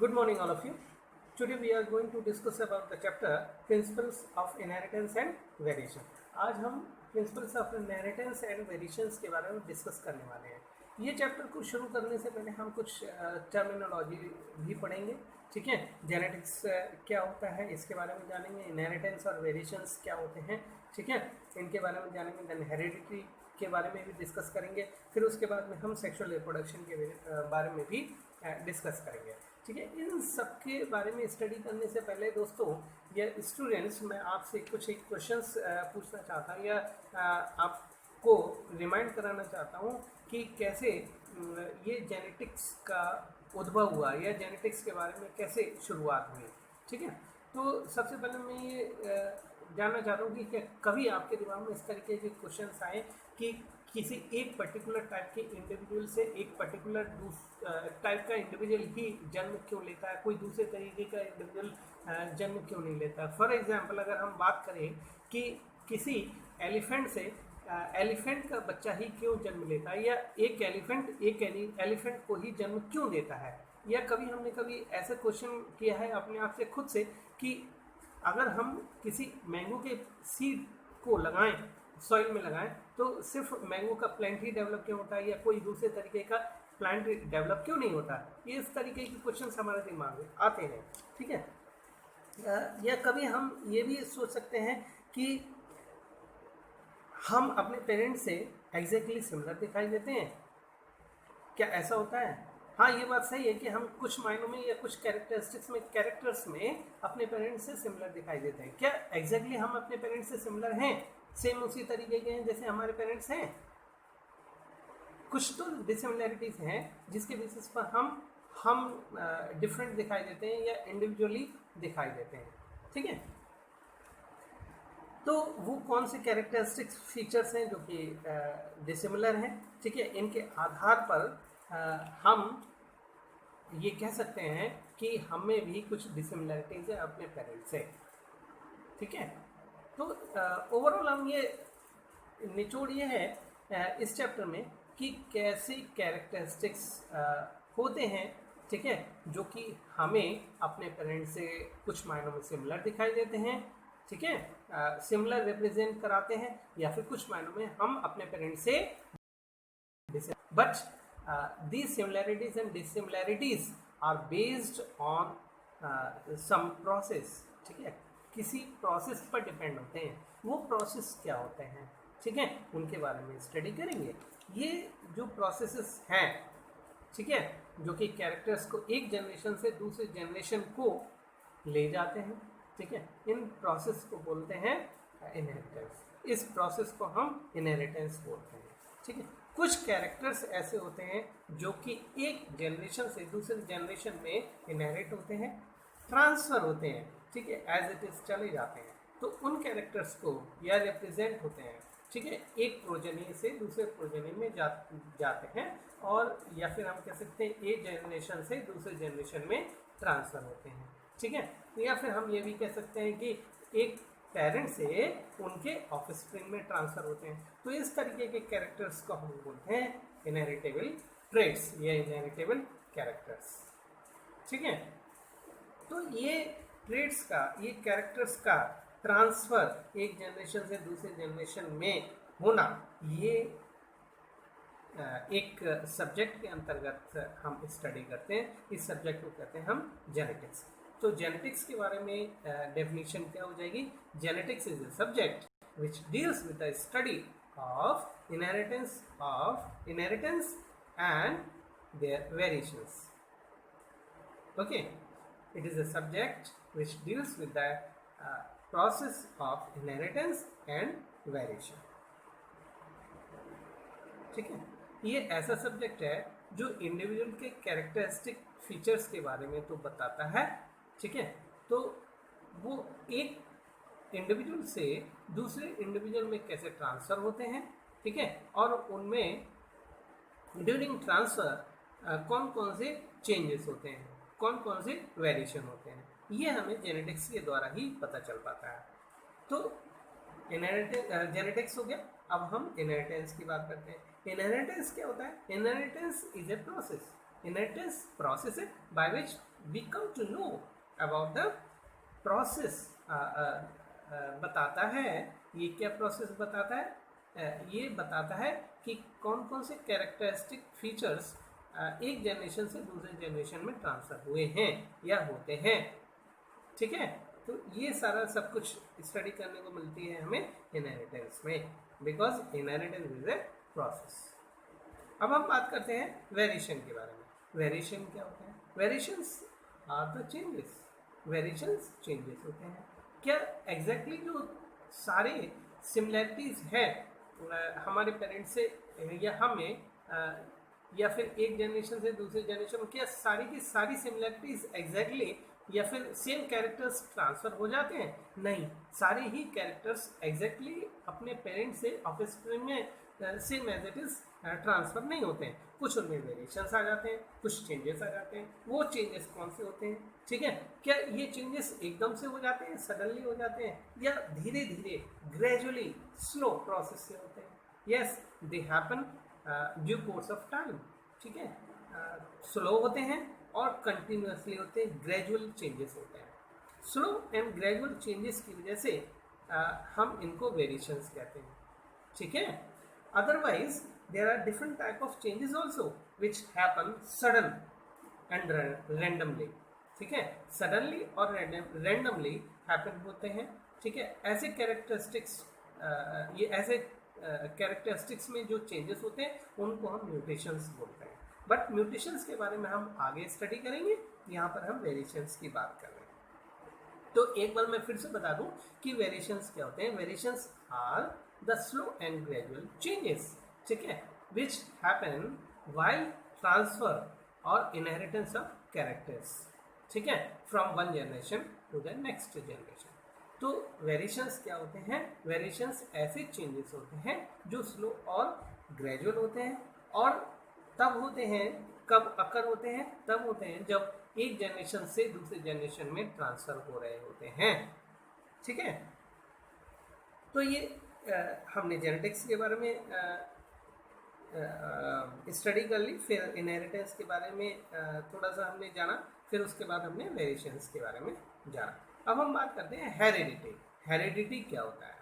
Good morning, all of you. Today we are going to discuss about the chapter Principles of Inheritance and Variation. आज हम Principles of Inheritance and Variations के बारे में discuss करने वाले हैं। ये चैप्टर को शुरू करने से पहले हम कुछ टर्मिनोलॉजी भी पढ़ेंगे, ठीक है। जेनेटिक्स क्या होता है इसके बारे में जानेंगे, इनहेरिटेंस और वेरिएशंस क्या होते हैं, ठीक है, इनके बारे में जानेंगे। देन हेरिडिटी के बारे में भी डिस्कस करेंगे। फिर उसके बाद में हम सेक्सुअल रिप्रोडक्शन के बारे में भी डिस्कस करेंगे, ठीक है। इन सब के बारे में स्टडी करने से पहले दोस्तों या स्टूडेंट्स, मैं आपसे कुछ एक क्वेश्चंस पूछना चाहता हूँ या आपको रिमाइंड कराना चाहता हूँ कि कैसे ये जेनेटिक्स का उद्भव हुआ या जेनेटिक्स के बारे में कैसे शुरुआत हुई, ठीक है। तो सबसे पहले मैं ये जानना चाहता हूँ कि क्या कभी आपके दिमाग में इस तरीके के क्वेश्चंस आए कि किसी एक पर्टिकुलर टाइप के इंडिविजुअल से एक पर्टिकुलर टाइप का इंडिविजुअल ही जन्म क्यों लेता है, कोई दूसरे तरीके का इंडिविजुअल जन्म क्यों नहीं लेता। फॉर एग्जांपल अगर हम बात करें कि किसी एलिफेंट से एलिफेंट का बच्चा ही क्यों जन्म लेता है, या एक एलिफेंट को ही जन्म क्यों देता है, या कभी ऐसा क्वेश्चन किया है अपने आप से खुद से कि अगर हम किसी मैंगो के सीड को लगाएं, सॉइल में लगाएं, तो सिर्फ मैंगो का प्लांट ही डेवलप क्यों होता है या कोई दूसरे तरीके का प्लांट डेवलप क्यों नहीं होता। ये इस तरीके के क्वेश्चन हमारे दिमाग में आते हैं, ठीक है। या कभी हम ये भी सोच सकते हैं कि हम अपने पेरेंट्स से एग्जैक्टली सिमिलर दिखाई देते हैं। क्या ऐसा होता है? हाँ, ये बात सही है कि हम कुछ मायनों में या कुछ कैरेक्टर्स में अपने पेरेंट्स से सिमिलर दिखाई देते हैं। क्या एग्जैक्टली हम अपने पेरेंट्स से सिमिलर हैं, सेम उसी तरीके के हैं जैसे हमारे पेरेंट्स हैं? कुछ तो डिसिमिलरिटीज हैं जिसके बेसिस पर हम डिफरेंट दिखाई देते हैं या इंडिविजुअली दिखाई देते हैं, ठीक है। तो वो कौन से कैरेक्टरिस्टिक्स फीचर्स हैं जो कि डिसिमिलर हैं, ठीक है। इनके आधार पर हम ये कह सकते हैं कि हमें भी कुछ डिसिमिलरिटीज है अपने पेरेंट्स से, ठीक है। तो ओवरऑल हम ये निचोड़ ये है इस चैप्टर में कि कैसे कैरेक्टरिस्टिक्स होते हैं, ठीक है, जो कि हमें अपने पेरेंट्स से कुछ मायनों में सिमिलर दिखाई देते हैं, ठीक है, सिमिलर रिप्रेजेंट कराते हैं, या फिर कुछ मायनों में हम अपने पेरेंट्स से but these similarities and dissimilarities are based on some process, ठीक है, किसी प्रोसेस पर डिपेंड होते हैं। वो प्रोसेस क्या होते हैं, ठीक है, उनके बारे में स्टडी करेंगे। ये जो प्रोसेसेस हैं, ठीक है, जो कि कैरेक्टर्स को एक जनरेशन से दूसरे जनरेशन को ले जाते हैं, ठीक है, इन प्रोसेस को बोलते हैं इनहेरिटेंस। इस प्रोसेस को हम इनहेरिटेंस बोलते हैं, ठीक है। कुछ कैरेक्टर्स ऐसे होते हैं जो कि एक जनरेशन से दूसरे जनरेशन में इनहेरिट होते हैं, ट्रांसफ़र होते हैं, ठीक है, एज इट इज़ चले जाते हैं। तो उन कैरेक्टर्स को या रिप्रेजेंट होते हैं, ठीक है, एक प्रोजनी से दूसरे प्रोजनी में जाते हैं, और या फिर हम कह सकते हैं एक जनरेशन से दूसरे जनरेशन में ट्रांसफ़र होते हैं, ठीक है। या फिर हम ये भी कह सकते हैं कि एक पेरेंट से उनके ऑफस्प्रिंग में ट्रांसफ़र होते हैं। तो इस तरीके के कैरेक्टर्स को हम बोलते हैं इनहेरिटेबल ट्रेट्स या इनहेरिटेबल कैरेक्टर्स, ठीक है। तो ये ट्रेट्स का, ये कैरेक्टर्स का ट्रांसफ़र एक जनरेशन से दूसरे जनरेशन में होना, ये एक सब्जेक्ट के अंतर्गत हम स्टडी करते हैं। इस सब्जेक्ट को कहते हैं हम जेनेटिक्स। तो जेनेटिक्स के बारे में डेफिनेशन क्या हो जाएगी? Genetics is a subject which deals with the study of inheritance and their variations. Okay, it is a subject which deals with the process of inheritance and variation. ठीक है, ये ऐसा सब्जेक्ट है जो इंडिविजुअल के कैरेक्टरिस्टिक फीचर्स के बारे में तो बताता है, ठीक है। तो वो एक इंडिविजुअल से दूसरे इंडिविजुअल में कैसे ट्रांसफ़र होते हैं, ठीक है, और उनमें ड्यूरिंग ट्रांसफ़र कौन कौन से चेंजेस होते हैं, कौन कौन से वेरिएशन होते हैं, ये हमें जेनेटिक्स के द्वारा ही पता चल पाता है। तो जेनेटिक्स हो गया। अब हम इनहेरिटेंस की बात करते हैं। इनहेरिटेंस क्या होता है? Inheritance is a process inheritance process है by which we come to know about the process. बताता है, ये क्या प्रोसेस बताता है? ये बताता है कि कौन कौन से कैरेक्टरिस्टिक फीचर्स एक जनरेशन से दूसरे जनरेशन में ट्रांसफर हुए हैं या होते हैं। ठीक है, तो ये सारा सब कुछ स्टडी करने को मिलती है हमें इनहेरिटेंस में, because inheritance is a process. अब हम बात करते हैं वेरिएशन के बारे में। वेरिएशन क्या होता है? Variations are the changes. Variations changes होते हैं। क्या एग्जैक्टली जो सारे सिमिलैरिटीज है हमारे पेरेंट्स से या हमें या फिर एक जनरेशन से दूसरे जनरेशन में, क्या सारी की सारी सिमिलैरिटीज एग्जैक्टली या फिर सेम कैरेक्टर्स ट्रांसफर हो जाते हैं? नहीं, सारे ही कैरेक्टर्स एग्जैक्टली अपने पेरेंट्स से ऑफस्प्रिंग में same as it is transfer नहीं होते हैं। कुछ उनमें वेरिएशंस आ जाते हैं, कुछ चेंजेस आ जाते हैं। वो चेंजेस कौन से होते हैं? ठीक है, क्या ये चेंजेस एकदम से हो जाते हैं, सडनली हो जाते हैं, या धीरे धीरे ग्रेजुअली स्लो प्रोसेस से होते हैं? Yes, they happen due course of time. ठीक है, स्लो होते हैं और कंटिन्यूसली होते हैं, ग्रेजुअल चेंजेस होते हैं। स्लो एंड ग्रेजुअल चेंजेस की वजह से हम इनको वेरिएशंस कहते हैं। ठीक है, otherwise there are different type of changes also which happen sudden and randomly। ठीक है, सडनली और रैंडमली हैपन होते हैं। ठीक है, ऐसे कैरेक्टरिस्टिक्स ये ऐसे कैरेक्टरिस्टिक्स में जो चेंजेस होते हैं उनको हम म्यूटेशंस बोलते हैं। बट म्यूटेशंस के बारे में हम आगे स्टडी करेंगे, यहाँ पर हम वेरिएशंस की बात कर रहे हैं। तो एक बार मैं फिर से बता दूं कि वेरिएशंस क्या होते हैं। Variations are the slow and gradual changes, ठीक है, which happen while transfer और inheritance of characters। ठीक है, from one generation to the next generation। तो वेरिएशंस क्या होते हैं? वेरिएशंस ऐसे चेंजेस होते हैं जो स्लो और ग्रेजुअल होते हैं, और तब होते हैं, कब अकर होते हैं? तब होते हैं जब एक जनरेशन से दूसरे जनरेशन में ट्रांसफर हो रहे होते हैं। ठीक है, तो ये हमने जेनेटिक्स के बारे में स्टडी कर ली, फिर इनहेरिटेंस के बारे में थोड़ा सा हमने जाना, फिर उसके बाद हमने वेरिएशंस के बारे में जाना। अब हम बात करते हैं हेरिडिटी। हेरिडिटी क्या होता है?